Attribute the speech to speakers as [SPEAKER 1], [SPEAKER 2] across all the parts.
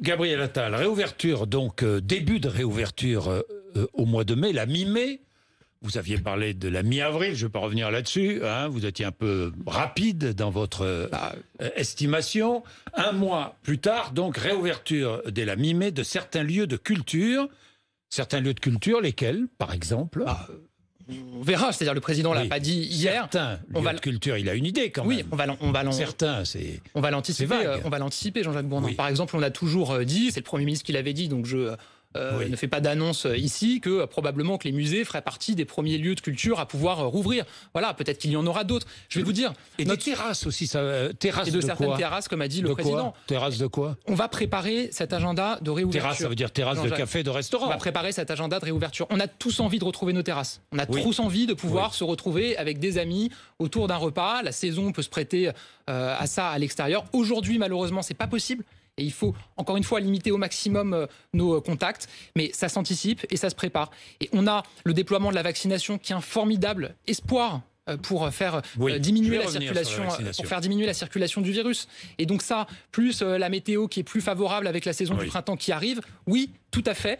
[SPEAKER 1] Gabriel Attal, réouverture, donc début de réouverture au mois de mai, la mi-mai. Vous aviez parlé de la mi-avril, je ne vais pas revenir là-dessus. Hein, vous étiez un peu rapide dans votre estimation. Un mois plus tard, donc réouverture dès la mi-mai de certains lieux de culture. Certains lieux de culture, lesquels, par exemple?
[SPEAKER 2] On verra, c'est-à-dire le président l'a pas dit hier.
[SPEAKER 1] Certains lieux de culture, il a une idée quand même.
[SPEAKER 2] Oui, on va l'anticiper, Jean-Jacques Bourdin.
[SPEAKER 1] Oui.
[SPEAKER 2] Par exemple, on a toujours dit, c'est le Premier ministre qui l'avait dit, donc je ne fais pas d'annonce ici, que probablement que les musées feraient partie des premiers lieux de culture à pouvoir rouvrir. Voilà, peut-être qu'il y en aura d'autres. Je vais vous dire.
[SPEAKER 1] Et des terrasses aussi, terrasses
[SPEAKER 2] et de
[SPEAKER 1] quoi?
[SPEAKER 2] certaines terrasses, comme a dit le président.
[SPEAKER 1] Terrasses de quoi?
[SPEAKER 2] On va préparer cet agenda de réouverture.
[SPEAKER 1] Terrasse, ça veut dire terrasse de café, de restaurant.
[SPEAKER 2] On va préparer cet agenda de réouverture. On a tous envie de retrouver nos terrasses. On a tous envie de pouvoir se retrouver avec des amis autour d'un repas. La saison peut se prêter à ça à l'extérieur. Aujourd'hui, malheureusement, c'est pas possible. Et il faut, encore une fois, limiter au maximum nos contacts. Mais ça s'anticipe et ça se prépare. Et on a le déploiement de la vaccination qui est un formidable espoir pour faire diminuer la circulation du virus. Et donc ça, plus la météo qui est plus favorable avec la saison du printemps qui arrive, oui, tout à fait.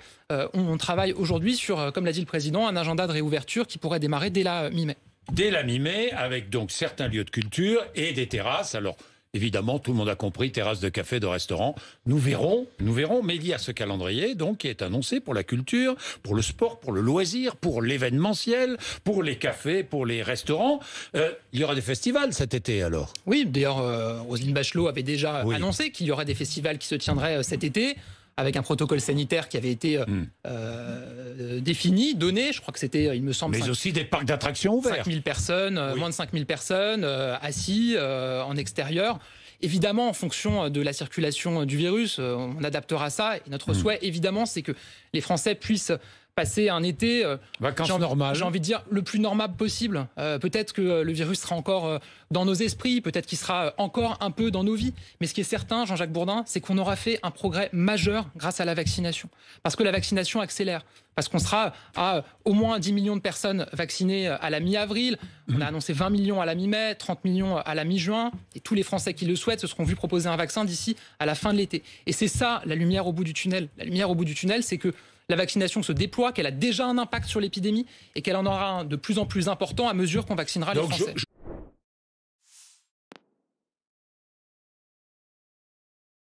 [SPEAKER 2] On travaille aujourd'hui sur, comme l'a dit le président, un agenda de réouverture qui pourrait démarrer dès la mi-mai.
[SPEAKER 1] Dès la mi-mai, avec donc certains lieux de culture et des terrasses. Alors, évidemment, tout le monde a compris, terrasse de café, de restaurant. Nous verrons, mais il y a ce calendrier donc qui est annoncé pour la culture, pour le sport, pour le loisir, pour l'événementiel, pour les cafés, pour les restaurants. Il y aura des festivals cet été alors? Oui,
[SPEAKER 2] d'ailleurs, Roselyne Bachelot avait déjà annoncé qu'il y aurait des festivals qui se tiendraient cet été, avec un protocole sanitaire qui avait été défini, donné. Je crois que c'était, il me semble...
[SPEAKER 1] Mais aussi des parcs d'attractions ouverts.
[SPEAKER 2] 5000 personnes, moins de 5000 personnes, assis en extérieur. Évidemment, en fonction de la circulation du virus, on adaptera ça. Et notre souhait, évidemment, c'est que les Français puissent passer un été,
[SPEAKER 1] vacances normales.
[SPEAKER 2] J'ai envie de dire, le plus normal possible. Peut-être que le virus sera encore dans nos esprits, peut-être qu'il sera encore un peu dans nos vies. Mais ce qui est certain, Jean-Jacques Bourdin, c'est qu'on aura fait un progrès majeur grâce à la vaccination. Parce que la vaccination accélère. Parce qu'on sera à au moins 10 millions de personnes vaccinées à la mi-avril. On a annoncé 20 millions à la mi-mai, 30 millions à la mi-juin. Et tous les Français qui le souhaitent se seront vus proposer un vaccin d'ici à la fin de l'été. Et c'est ça, la lumière au bout du tunnel. La lumière au bout du tunnel, c'est que la vaccination se déploie, qu'elle a déjà un impact sur l'épidémie et qu'elle en aura un de plus en plus important à mesure qu'on vaccinera les Français.